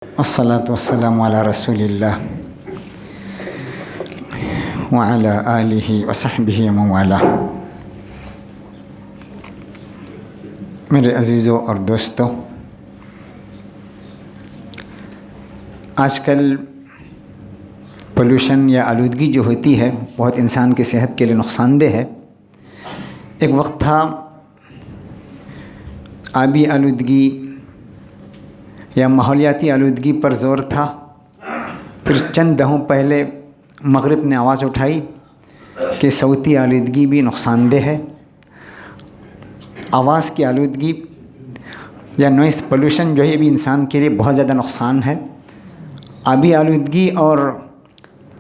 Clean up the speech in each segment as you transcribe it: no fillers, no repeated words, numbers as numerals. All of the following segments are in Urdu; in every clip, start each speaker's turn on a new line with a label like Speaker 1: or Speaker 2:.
Speaker 1: والصلاة والسلام على رسول اللہ وعلى آلہ وصحبہ ومن والہ۔ میرے عزیزوں اور دوستوں، آج کل پولوشن یا آلودگی جو ہوتی ہے بہت انسان کی صحت کے لیے نقصان دہ ہے۔ ایک وقت تھا آبی آلودگی یا ماحولیاتی آلودگی پر زور تھا، پھر چند دہوں پہلے مغرب نے آواز اٹھائی کہ صوتی آلودگی بھی نقصان دہ ہے۔ آواز کی آلودگی یا نوائز پولوشن جو ہے بھی انسان کے لیے بہت زیادہ نقصان ہے۔ آبی آلودگی اور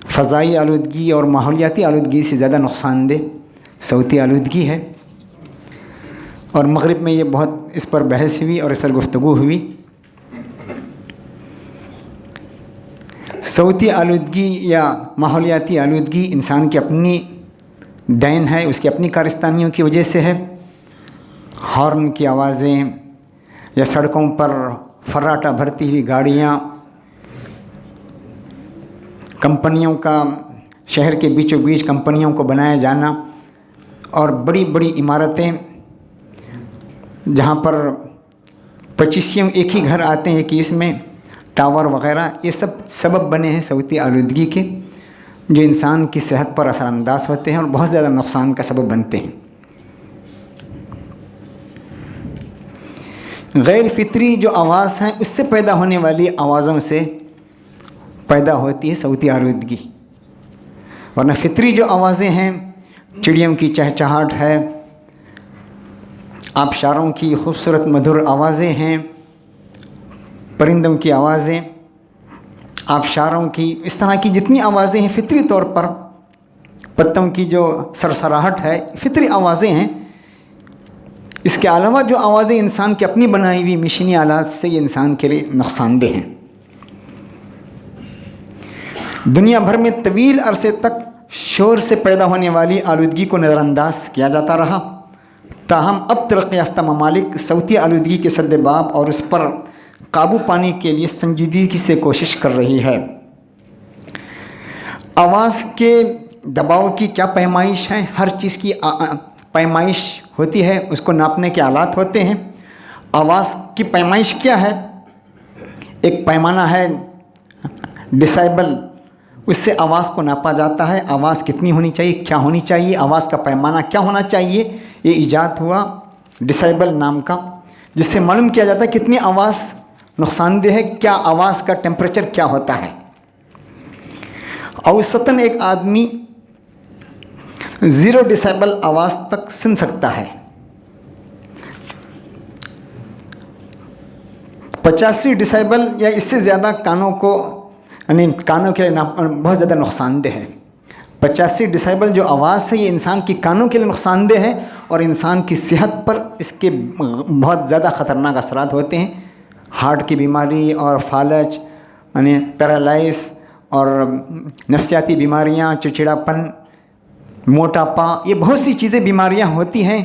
Speaker 1: فضائی آلودگی اور ماحولیاتی آلودگی سے زیادہ نقصان دہ صوتی آلودگی ہے، اور مغرب میں یہ بہت اس پر بحث ہوئی اور اس پر گفتگو ہوئی۔ صوتی آلودگی یا ماحولیاتی آلودگی انسان کی اپنی دین ہے، اس کی اپنی کارستانیوں کی وجہ سے ہے۔ ہارن کی آوازیں یا سڑکوں پر فراٹا بھرتی ہوئی گاڑیاں، کمپنیوں کا شہر کے بیچوں بیچ کمپنیوں کو بنایا جانا، اور بڑی بڑی عمارتیں جہاں پر 25 ایک ہی گھر آتے ہیں کہ اس میں ٹاور وغیرہ، یہ سب سبب بنے ہیں صوتی آلودگی کے، جو انسان کی صحت پر اثر انداز ہوتے ہیں اور بہت زیادہ نقصان کا سبب بنتے ہیں۔ غیر فطری جو آواز ہیں اس سے پیدا ہونے والی آوازوں سے پیدا ہوتی ہے صوتی آلودگی، ورنہ فطری جو آوازیں ہیں، چڑیوں کی چہچہاٹ ہے، آبشاروں کی خوبصورت مدھر آوازیں ہیں، پرندوں کی آوازیں، آبشاروں کی، اس طرح کی جتنی آوازیں ہیں فطری طور پر، پتوں کی جو سرسراہٹ ہے، فطری آوازیں ہیں۔ اس کے علاوہ جو آوازیں انسان کی اپنی بنائی ہوئی مشینی آلات سے، یہ انسان کے لیے نقصان دہ ہیں۔ دنیا بھر میں طویل عرصے تک شور سے پیدا ہونے والی آلودگی کو نظر انداز کیا جاتا رہا، تاہم اب ترقی یافتہ ممالک صوتی آلودگی کے سد باب اور اس پر قابو پانے کے لیے سنجیدگی سے کوشش کر رہی ہے۔ آواز کے دباؤ کی کیا پیمائش ہے؟ ہر چیز کی پیمائش ہوتی ہے، اس کو ناپنے کے آلات ہوتے ہیں۔ آواز کی پیمائش کیا ہے؟ ایک پیمانہ ہے ڈیسیبل، اس سے آواز کو ناپا جاتا ہے۔ آواز کتنی ہونی چاہیے، کیا ہونی چاہیے، آواز کا پیمانہ کیا ہونا چاہیے، یہ ایجاد ہوا ڈیسیبل نام کا، جس سے معلوم کیا جاتا ہے کتنی آواز نقصان دہ ہے، کیا آواز کا ٹیمپریچر کیا ہوتا ہے۔ اوسطاً ایک آدمی 0 ڈیسیبل آواز تک سن سکتا ہے۔ 85 ڈیسیبل یا اس سے زیادہ کانوں کو، یعنی کانوں کے لیے بہت زیادہ نقصان دہ ہے۔ 85 ڈیسیبل جو آواز ہے یہ انسان کی کانوں کے لیے نقصان دہ ہے، اور انسان کی صحت پر اس کے بہت زیادہ خطرناک اثرات ہوتے ہیں۔ ہارٹ کی بیماری اور فالج، یعنی پیرالائز، اور نفسیاتی بیماریاں، چڑچڑاپن، موٹاپا، یہ بہت سی چیزیں بیماریاں ہوتی ہیں،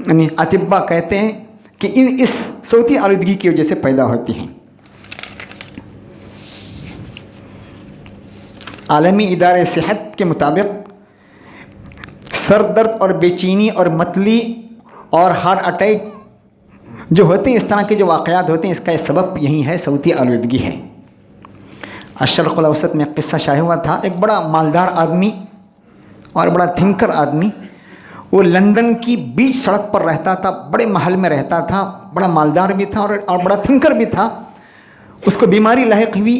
Speaker 1: یعنی اطباء کہتے ہیں کہ اس صوتی آلودگی کی وجہ سے پیدا ہوتی ہیں۔ عالمی ادارے صحت کے مطابق سر درد اور بے چینی اور متلی اور ہارٹ اٹیک جو ہوتے ہیں، اس طرح کے جو واقعات ہوتے ہیں، اس کا سبب یہی ہے، صوتی آلودگی ہے۔ الشرق الاوسط میں ایک قصہ شائع ہوا تھا، ایک بڑا مالدار آدمی اور بڑا تھنکر آدمی، وہ لندن کی بیچ سڑک پر رہتا تھا، بڑے محل میں رہتا تھا، بڑا مالدار بھی تھا اور بڑا تھنکر بھی تھا۔ اس کو بیماری لاحق ہوئی،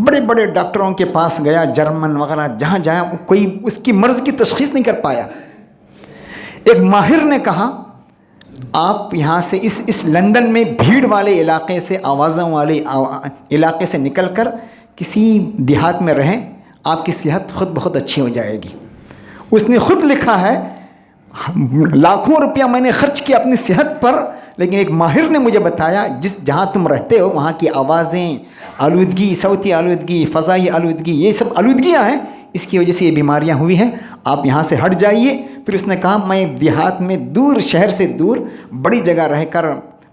Speaker 1: بڑے بڑے ڈاکٹروں کے پاس گیا، جرمن وغیرہ جہاں جایا، کوئی اس کی مرض کی تشخیص نہیں کر پایا۔ ایک ماہر نے کہا، آپ یہاں سے اس لندن میں بھیڑ والے علاقے سے، آوازوں والے علاقے سے نکل کر کسی دیہات میں رہیں، آپ کی صحت خود بخود اچھی ہو جائے گی۔ اس نے خود لکھا ہے، لاکھوں روپیہ میں نے خرچ کیا اپنی صحت پر، لیکن ایک ماہر نے مجھے بتایا جہاں تم رہتے ہو وہاں کی آوازیں، آلودگی، صوتی آلودگی، فضائی آلودگی، یہ سب آلودگیاں ہیں، اس کی وجہ سے یہ بیماریاں ہوئی ہیں، آپ یہاں سے ہٹ جائیے۔ پھر اس نے کہا، میں دیہات میں دور، شہر سے دور بڑی جگہ رہ کر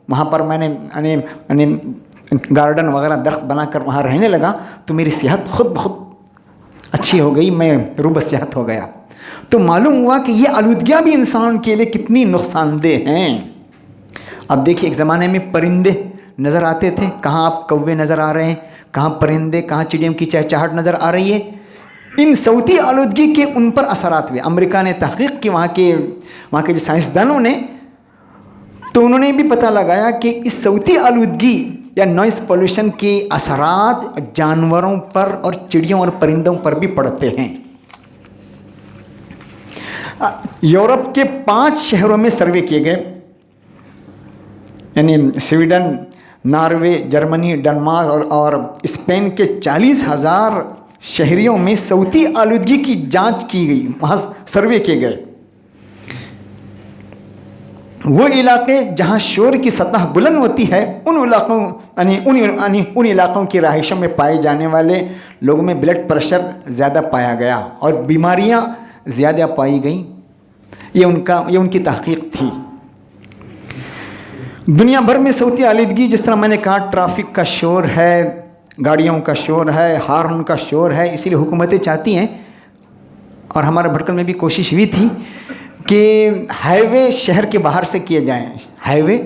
Speaker 1: وہاں پر میں نے گارڈن وغیرہ درخت بنا کر وہاں رہنے لگا تو میری صحت خود بخود اچھی ہو گئی، میں روب صحت ہو گیا۔ تو معلوم ہوا کہ یہ آلودگیاں بھی انسان کے لیے کتنی نقصان دہ ہیں۔ اب دیکھیے ایک زمانے میں پرندے نظر آتے تھے، کہاں آپ کوے نظر آ رہے ہیں، کہاں پرندے، کہاں چڑیوں کی چہچہاہٹ نظر آ رہی ہے۔ ان صوتی آلودگی کے ان پر اثرات ہوئے۔ امریکہ نے تحقیق کی، وہاں کے جو سائنسدانوں نے، تو انہوں نے بھی پتہ لگایا کہ اس صوتی آلودگی یا نوائز پولوشن کے اثرات جانوروں پر اور چڑیوں اور پرندوں پر بھی پڑتے ہیں۔ یورپ کے 5 شہروں میں سروے کیے گئے، یعنی سویڈن، ناروے، جرمنی، ڈنمارک اور اسپین کے 40,000 شہریوں میں صوتی آلودگی کی جانچ کی گئی، وہاں سروے کیے گئے۔ وہ علاقے جہاں شور کی سطح بلند ہوتی ہے ان علاقوں کی رہائشوں میں پائے جانے والے لوگوں میں بلڈ پریشر زیادہ پایا گیا اور بیماریاں زیادہ پائی گئیں۔ یہ ان کی تحقیق تھی۔ دنیا بھر میں صوتی آلودگی، جس طرح میں نے کہا، ٹریفک کا شور ہے، گاڑیوں کا شور ہے، ہارن کا شور ہے، اسی لیے حکومتیں چاہتی ہیں، اور ہمارے بھٹکل میں بھی کوشش ہوئی تھی کہ ہائی وے شہر کے باہر سے کیے جائیں۔ ہائی وے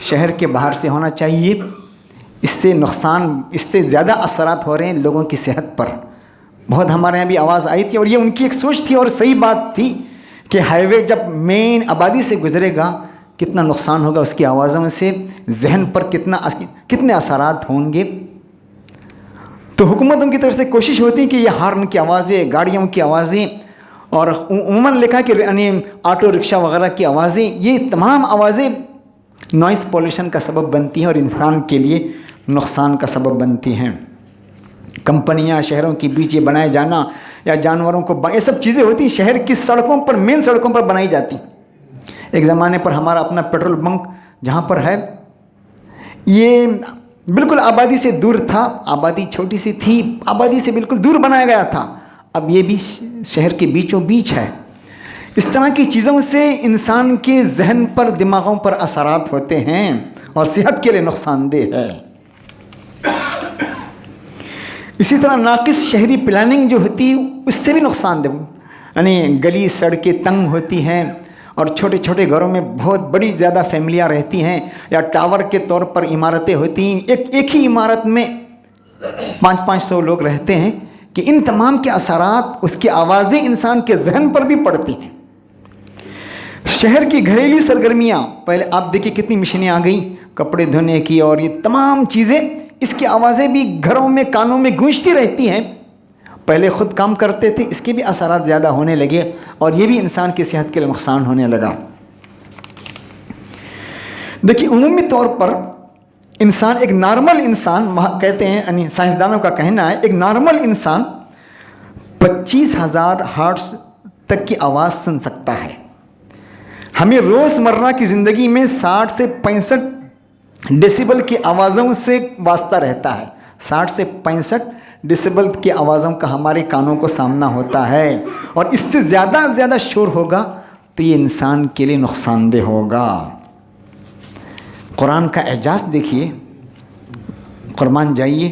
Speaker 1: شہر کے باہر سے ہونا چاہیے۔ اس سے زیادہ اثرات ہو رہے ہیں لوگوں کی صحت پر۔ بہت ہمارے یہاں بھی آواز آئی تھی، اور یہ ان کی ایک سوچ تھی اور صحیح بات تھی کہ ہائی وے جب مین آبادی سے گزرے گا کتنا نقصان ہوگا، اس کی آوازوں سے ذہن پر کتنے اثرات ہوں گے۔ تو حکومتوں کی طرف سے کوشش ہوتی ہے کہ یہ ہارن کی آوازیں، گاڑیوں کی آوازیں، اور عموماً لکھا کہ آٹو رکشہ وغیرہ کی آوازیں، یہ تمام آوازیں نوائز پولوشن کا سبب بنتی ہیں اور انسان کے لیے نقصان کا سبب بنتی ہیں۔ کمپنیاں شہروں کے بیچ یہ بنائے جانا یا جانوروں کو یہ سب چیزیں ہوتی ہیں شہر کی سڑکوں پر، مین سڑکوں پر بنائی جاتی۔ ایک زمانے پر ہمارا اپنا پیٹرول بنک جہاں پر ہے، یہ بالکل آبادی سے دور تھا، آبادی چھوٹی سی تھی، آبادی سے بالکل دور بنایا گیا تھا۔ اب یہ بھی شہر کے بیچوں بیچ ہے۔ اس طرح کی چیزوں سے انسان کے ذہن پر، دماغوں پر اثرات ہوتے ہیں اور صحت کے لیے نقصان دہ ہے۔ اسی طرح ناقص شہری پلاننگ جو ہوتی ہے اس سے بھی نقصان دہ، یعنی گلی سڑکیں تنگ ہوتی ہیں اور چھوٹے چھوٹے گھروں میں بہت بڑی زیادہ فیملیاں رہتی ہیں، یا ٹاور کے طور پر عمارتیں ہوتی ہیں، ایک ہی عمارت میں 500 لوگ رہتے ہیں، کہ ان تمام کے اثرات، اس کی آوازیں انسان کے ذہن پر بھی پڑتی ہیں۔ شہر کی گھریلو سرگرمیاں، پہلے آپ دیکھیں کتنی مشینیں آ گئیں کپڑے دھونے کی، اور یہ تمام چیزیں، اس کی آوازیں بھی گھروں میں، کانوں میں گونجتی رہتی ہیں۔ پہلے خود کام کرتے تھے، اس کے بھی اثرات زیادہ ہونے لگے، اور یہ بھی انسان کی صحت کے لیے نقصان ہونے لگا۔ دیکھیے عمومی طور پر انسان، ایک نارمل انسان، کہتے ہیں، یعنی سائنسدانوں کا کہنا ہے، ایک نارمل انسان 25,000 ہرٹز تک کی آواز سن سکتا ہے۔ ہمیں روزمرہ کی زندگی میں 60 سے 65 ڈیسیبل کی آوازوں سے واسطہ رہتا ہے۔ 60 سے 65 ڈیسیبل کی آوازوں کا ہمارے کانوں کو سامنا ہوتا ہے، اور اس سے زیادہ شور ہوگا تو یہ انسان کے لیے نقصان دہ ہوگا۔ قرآن کا اعجاز دیکھیے، قربان جائیے،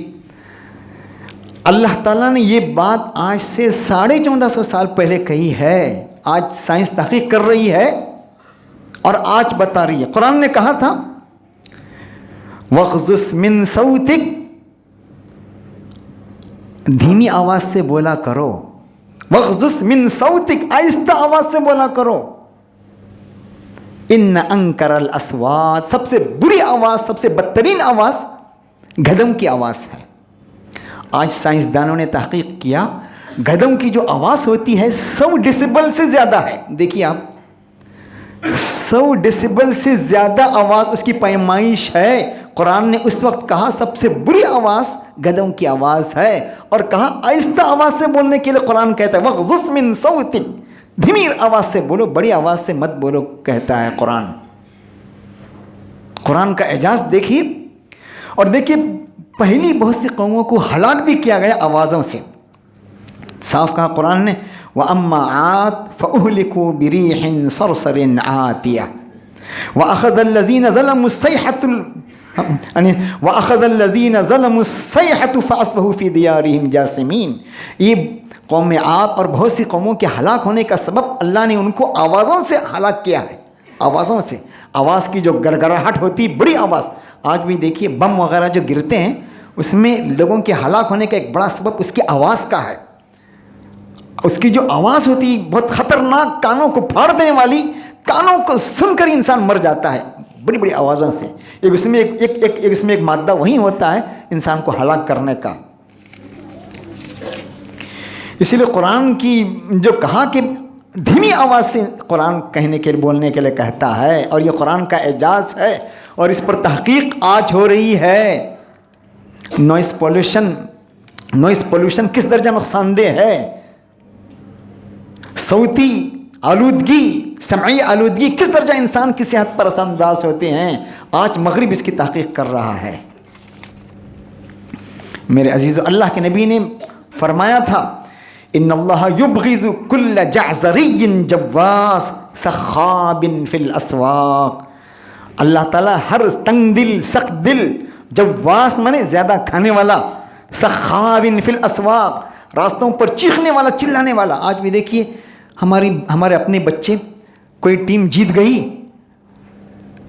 Speaker 1: اللہ تعالیٰ نے یہ بات آج سے 1450 سال پہلے کہی ہے، آج سائنس تحقیق کر رہی ہے اور آج بتا رہی ہے۔ قرآن نے کہا تھا وَغْضُضْ مِن صَوْتِكَ، دھیمی آواز سے بولا کرو، وَغْضُضْ مِن صَوْتِكَ، آہستہ آواز سے بولا کرو، ان انکر الاصوات، سب سے بری آواز، سب سے بدترین آواز گدھوں کی آواز ہے۔ آج سائنسدانوں نے تحقیق کیا، گدھوں کی جو آواز ہوتی ہے 100 ڈیسیبل سے زیادہ ہے۔ دیکھیے آپ، 100 ڈیسیبل سے زیادہ آواز اس کی پیمائش ہے۔ قرآن نے اس وقت کہا سب سے بری آواز گدھوں کی آواز ہے، اور کہا آہستہ آواز سے بولنے کے لیے قرآن کہتا ہے وَغْضُضْ مِن صَوْتِكَ، دھیمی آواز سے بولو، بڑی آواز سے مت بولو، کہتا ہے قرآن۔ قرآن کا اعجاز دیکھیے، اور دیکھیے پہلی بہت سی قوموں کو ہلاک بھی کیا گیا آوازوں سے۔ صاف کہا قرآن نے وَأَمَّا عَادٌ فَأُهْلِكُوا بِرِيحٍ صَرْصَرٍ عَاتِيَةٍ وَأَخَذَ الَّذِينَ ظَلَمُوا الصَّيْحَةُ وَأَخَذَ الَّذِينَ ظَلَمُوا الصَّيْحَةُ فَأَصْبَحُوا فِي دِيَارِهِمْ جَاثِمِينَ. یہ قوم عاد اور بہت سی قوموں کے ہلاک ہونے کا سبب اللہ نے ان کو آوازوں سے ہلاک کیا ہے. آوازوں سے، آواز کی جو گڑگڑاہٹ ہوتی بڑی آواز. آج بھی دیکھیے بم وغیرہ جو گرتے ہیں اس میں لوگوں کے ہلاک ہونے کا ایک بڑا سبب اس کی آواز کا ہے. اس کی جو آواز ہوتی بہت خطرناک، کانوں کو پھاڑ دینے والی، کانوں کو سن کر انسان مر جاتا ہے بڑی بڑی آوازوں سے. اس میں ایک مادہ وہی ہوتا ہے انسان کو ہلاک کرنے کا. اسی لیے قرآن کی جو کہا کہ دھیمی آواز سے قرآن کہنے کے بولنے کے لیے کہتا ہے، اور یہ قرآن کا اعجاز ہے اور اس پر تحقیق آج ہو رہی ہے. نوائز پولوشن کس درجہ نقصان دہ ہے، صوتی آلودگی، سمعی آلودگی کس درجہ انسان کی صحت پر اثر انداز ہوتے ہیں. آج مغرب اس کی تحقیق کر رہا ہے. میرے عزیزو، اللہ کے نبی نے فرمایا تھا ان اللہ یبغض کل جعزری جواز سخاب فی الاسواق. اللہ تعالیٰ ہر تنگ دل، سخت دل، جواز مانے زیادہ کھانے والا، سخاب فی الاسواق راستوں پر چیخنے والا، چلانے والا. آج بھی دیکھیے ہمارے اپنے بچے، کوئی ٹیم جیت گئی،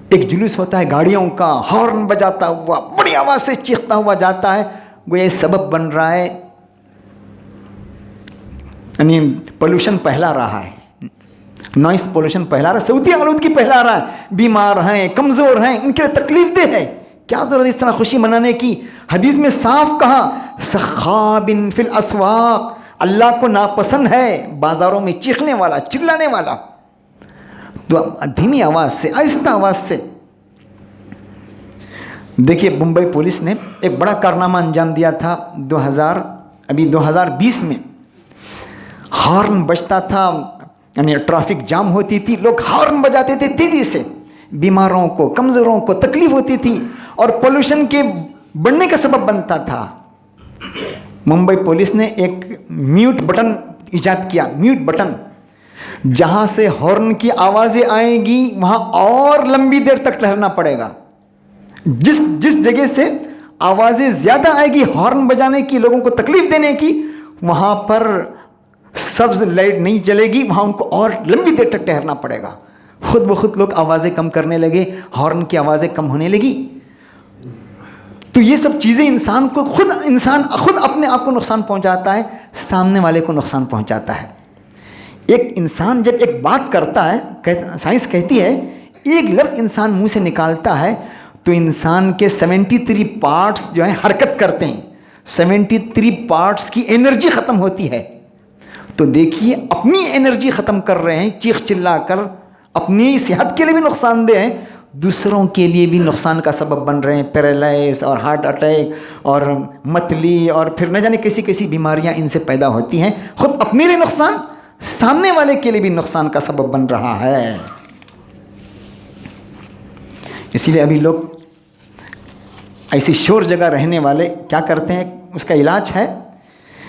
Speaker 1: ایک جلوس ہوتا ہے گاڑیوں کا، ہارن بجاتا ہوا بڑی آواز سے چیختا ہوا جاتا ہے. وہ یہ سبب بن رہا ہے، یعنی پولوشن پھیلا رہا ہے، نوائز پولوشن پھیلا رہا ہے، صوتی آلودگی پھیلا رہا ہے. بیمار ہیں، کمزور ہیں، ان کے لیے تکلیف دہ ہے. کیا ضرورت اس طرح خوشی منانے کی؟ حدیث میں صاف کہا سخاب فی الاسواق، اللہ کو ناپسند ہے بازاروں میں چیخنے والا، چلانے والا. تو دھیمی آواز سے، آہستہ آواز سے. دیکھیے بمبئی پولیس نے ایک بڑا کارنامہ انجام دیا تھا 2020 میں. ہارن بجتا تھا، یعنی ٹریفک جام ہوتی تھی، لوگ ہارن بجاتے تھے تیزی سے، بیماروں کو، کمزوروں کو تکلیف ہوتی تھی اور پولوشن کے بڑھنے کا سبب بنتا تھا. ممبئی پولیس نے ایک میوٹ بٹن ایجاد کیا، میوٹ بٹن، جہاں سے ہارن کی آوازیں آئیں گی وہاں اور لمبی دیر تک ٹھہرنا پڑے گا. جس جگہ سے آوازیں زیادہ آئے گی ہارن بجانے کی، لوگوں کو تکلیف دینے کی، وہاں پر سبز لائٹ نہیں جلے گی، وہاں ان کو اور لمبی دیر تک ٹھہرنا پڑے گا. خود بخود لوگ آوازیں کم کرنے لگے، ہارن کی آوازیں کم ہونے لگی. تو یہ سب چیزیں انسان خود اپنے آپ کو نقصان پہنچاتا ہے، سامنے والے کو نقصان پہنچاتا ہے. ایک انسان جب ایک بات کرتا ہے، سائنس کہتی ہے ایک لفظ انسان منہ سے نکالتا ہے تو انسان کے 73 پارٹس جو ہیں حرکت کرتے ہیں، 73 پارٹس کی انرجی ختم ہوتی ہے. تو دیکھیے اپنی انرجی ختم کر رہے ہیں چیخ چلا کر، اپنی صحت کے لیے بھی نقصان دہ ہیں، دوسروں کے لیے بھی نقصان کا سبب بن رہے ہیں. پیرالائز اور ہارٹ اٹیک اور متلی اور پھر نہ جانے کیسی بیماریاں ان سے پیدا ہوتی ہیں. خود اپنے لیے نقصان، سامنے والے کے لیے بھی نقصان کا سبب بن رہا ہے. اسی لیے ابھی لوگ ایسی شور جگہ رہنے والے کیا کرتے ہیں، اس کا علاج ہے،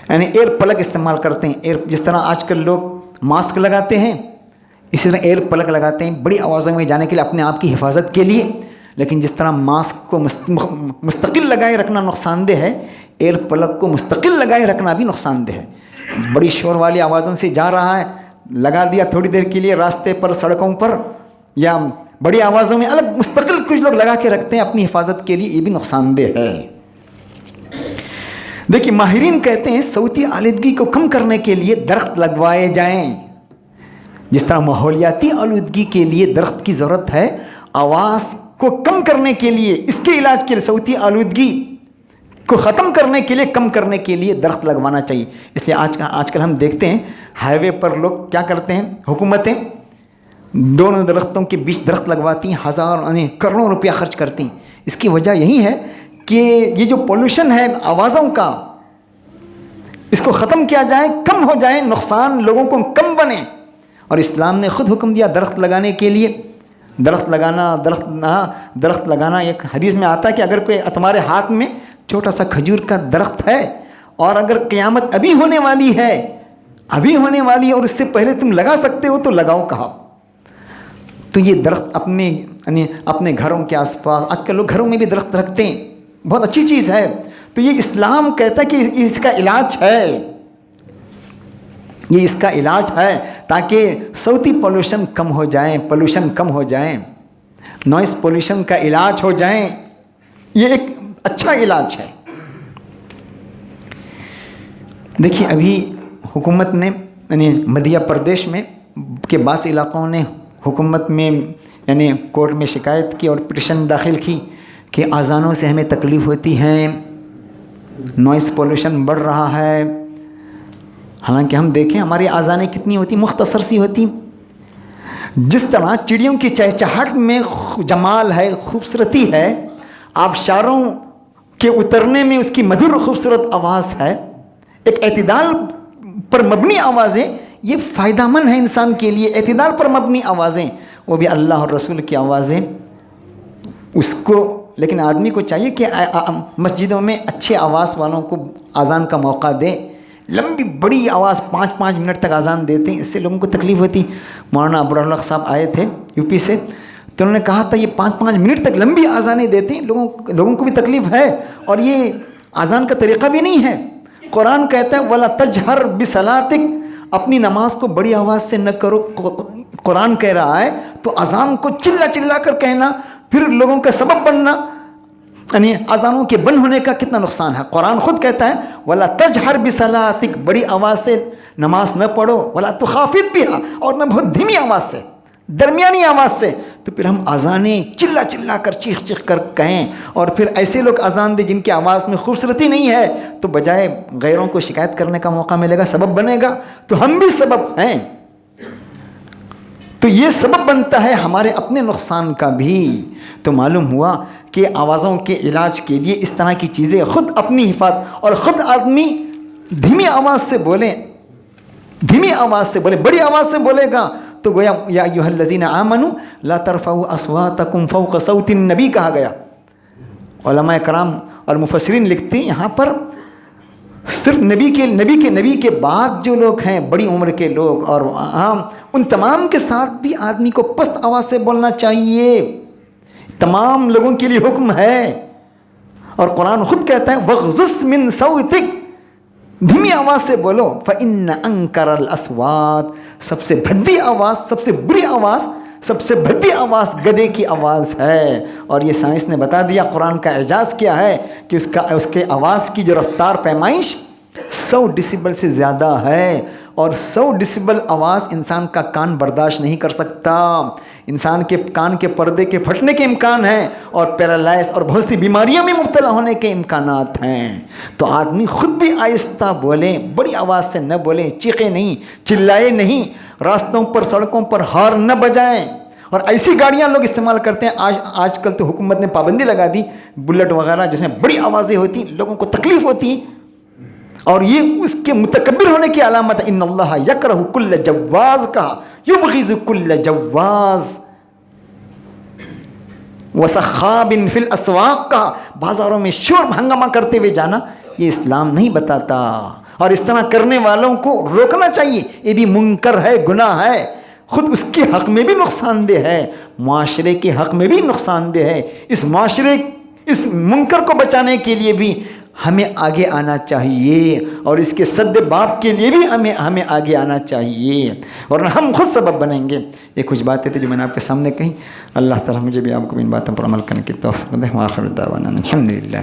Speaker 1: یعنی ایئر پلگ استعمال کرتے ہیں. جس طرح آج کل لوگ ماسک لگاتے ہیں، اسی طرح ایئر پلگ لگاتے ہیں بڑی آوازوں میں جانے کے لیے، اپنے آپ کی حفاظت کے لیے. لیکن جس طرح ماسک کو مستقل لگائے رکھنا نقصان دہ ہے، ایئر پلگ کو مستقل لگائے رکھنا بھی نقصان دہ ہے. بڑی شور والی آوازوں سے جا رہا ہے، لگا دیا تھوڑی دیر کے لیے راستے پر، سڑکوں پر، یا بڑی آوازوں میں الگ مستقل کچھ لوگ لگا کے رکھتے ہیں اپنی حفاظت کے لیے، یہ بھی نقصان دہ ہے. دیکھیے ماہرین کہتے ہیں صوتی آلودگی کو کم کرنے کے لیے درخت لگوائے جائیں. جس طرح ماحولیاتی آلودگی کے لیے درخت کی ضرورت ہے، آواز کو کم کرنے کے لیے، اس کے علاج کے لیے، صوتی آلودگی کو ختم کرنے کے لیے، کم کرنے کے لیے درخت لگوانا چاہیے. اس لیے آج کل ہم دیکھتے ہیں ہائی وے پر لوگ کیا کرتے ہیں، حکومتیں دونوں درختوں کے بیچ درخت لگواتی ہیں، کروڑوں روپیہ خرچ کرتی ہیں. اس کی وجہ یہی ہے کہ یہ جو پولوشن ہے آوازوں کا، اس کو ختم کیا جائے، کم ہو جائے، نقصان لوگوں کو کم بنے. اور اسلام نے خود حکم دیا درخت لگانے کے لیے. درخت لگانا ایک حدیث میں آتا ہے کہ اگر کوئی تمہارے ہاتھ میں چھوٹا سا کھجور کا درخت ہے اور اگر قیامت ابھی ہونے والی ہے اور اس سے پہلے تم لگا سکتے ہو تو لگاؤ کہا. تو یہ درخت اپنے گھروں کے آس پاس، آج کل لوگ گھروں میں بھی درخت رکھتے ہیں، بہت اچھی چیز ہے. تو یہ اسلام کہتا ہے کہ اس کا علاج ہے، یہ اس کا علاج ہے تاکہ صوتی پولوشن کم ہو جائیں، پولوشن کم ہو جائیں، نوائز پولوشن کا علاج ہو جائیں. یہ ایک اچھا علاج ہے. دیکھیے ابھی حکومت نے مدھیہ پردیش میں کے بعض علاقوں نے حکومت میں کورٹ میں شکایت کی اور پٹیشن داخل کی کہ اذانوں سے ہمیں تکلیف ہوتی ہے، نوائز پولوشن بڑھ رہا ہے. حالانکہ ہم دیکھیں ہماری اذانیں کتنی ہوتی، مختصر سی ہوتی. جس طرح چڑیوں کی چہچہاہٹ میں جمال ہے، خوبصورتی ہے، آبشاروں کے اترنے میں اس کی مدھر خوبصورت آواز ہے، ایک اعتدال پر مبنی آوازیں، یہ فائدہ مند ہے انسان کے لیے. اعتدال پر مبنی آوازیں، وہ بھی اللہ اور رسول کی آوازیں. اس کو لیکن آدمی کو چاہیے کہ مسجدوں میں اچھے آواز والوں کو اذان کا موقع دے. لمبی بڑی آواز 5 منٹ تک اذان دیتے ہیں، اس سے لوگوں کو تکلیف ہوتی. مولانا ابرالحق صاحب آئے تھے یو پی سے، تو انہوں نے کہا تھا یہ 5 منٹ تک لمبی اذانیں دیتے ہیں، لوگوں کو بھی تکلیف ہے اور یہ اذان کا طریقہ بھی نہیں ہے. قرآن کہتا ہے وَلَا تَجْهَرْ بِصَلَاتِكَ، اپنی نماز کو بڑی آواز سے نہ کرو. قرآن کہہ رہا ہے تو اذان کو چلا کر کہنا، پھر لوگوں کا سبب بننا، اذانوں کے بند ہونے کا کتنا نقصان ہے. قرآن خود کہتا ہے وَلَا تَجْهَرْ بِصَلَاتِكَ، بڑی آواز سے نماز نہ پڑھو، وَلَا تُخَافِتْ بِهَا، اور نہ بہت دھیمی آواز سے، درمیانی آواز سے. تو پھر ہم اذانیں چلا کر چیخ کر کہیں، اور پھر ایسے لوگ اذان دیں جن کی آواز میں خوبصورتی نہیں ہے، تو بجائے غیروں کو شکایت کرنے کا موقع ملے گا، سبب بنے گا. تو ہم بھی سبب ہیں. تو یہ سبب بنتا ہے ہمارے اپنے نقصان کا بھی. تو معلوم ہوا کہ آوازوں کے علاج کے لیے اس طرح کی چیزیں، خود اپنی حفاظت، اور خود آدمی دھیمی آواز سے بولیں، بڑی آواز سے بولے گا تو گویا یا ایھا الذین آمنوا لا ترفعوا اصواتکم فوق صوت النبی کہا گیا. علماء کرام اور مفسرین لکھتے ہیں یہاں پر صرف نبی کے بعد جو لوگ ہیں، بڑی عمر کے لوگ اور عام، ان تمام کے ساتھ بھی آدمی کو پست آواز سے بولنا چاہیے. تمام لوگوں کے لیے حکم ہے. اور قرآن خود کہتا ہے وَاغْضُضْ مِن صَوْتِكَ، دھیمی آواز سے بولو. فَإِنَّ أَنكَرَ الْأَصْوَاتِ، سب سے بھدی آواز، سب سے بری آواز، سب سے بھدی آواز گدھے کی آواز ہے. اور یہ سائنس نے بتا دیا، قرآن کا اعجاز کیا ہے کہ اس کے آواز کی جو رفتار پیمائش 100 ڈیسیبل سے زیادہ ہے. اور 100 ڈیسیبل آواز انسان کا کان برداشت نہیں کر سکتا. انسان کے کان کے پردے کے پھٹنے کے امکان ہیں، اور پیرالائز اور بہت سی بیماریوں میں مبتلا ہونے کے امکانات ہیں. تو آدمی خود بھی آہستہ بولیں، بڑی آواز سے نہ بولیں، چیخیں نہیں، چلائے نہیں، راستوں پر سڑکوں پر ہارن نہ بجائیں. اور ایسی گاڑیاں لوگ استعمال کرتے ہیں. آج کل تو حکومت نے پابندی لگا دی، بلٹ وغیرہ جس میں بڑی آوازیں ہوتی، لوگوں کو تکلیف ہوتی، اور یہ اس کے متکبر ہونے کی علامت ہے. ان اللہ یکرہ کل جواز کہا، یبغض کل جواز، وسخاب فی الاسواق کہا. بازاروں میں شور ہنگامہ کرتے ہوئے جانا یہ اسلام نہیں بتاتا، اور اس طرح کرنے والوں کو روکنا چاہیے. یہ بھی منکر ہے، گناہ ہے، خود اس کے حق میں بھی نقصان دہ ہے، معاشرے کے حق میں بھی نقصان دہ ہے. اس منکر کو بچانے کے لیے بھی ہمیں آگے آنا چاہیے، اور اس کے سد باب کے لیے بھی ہمیں آگے آنا چاہیے، ورنہ ہم خود سبب بنیں گے. یہ کچھ باتیں تھیں جو میں نے آپ کے سامنے کہیں. اللہ تعالیٰ مجھے بھی آپ کو ان باتوں پر عمل کرنے کی توفیق دے. وآخر دعوانا الحمدللہ.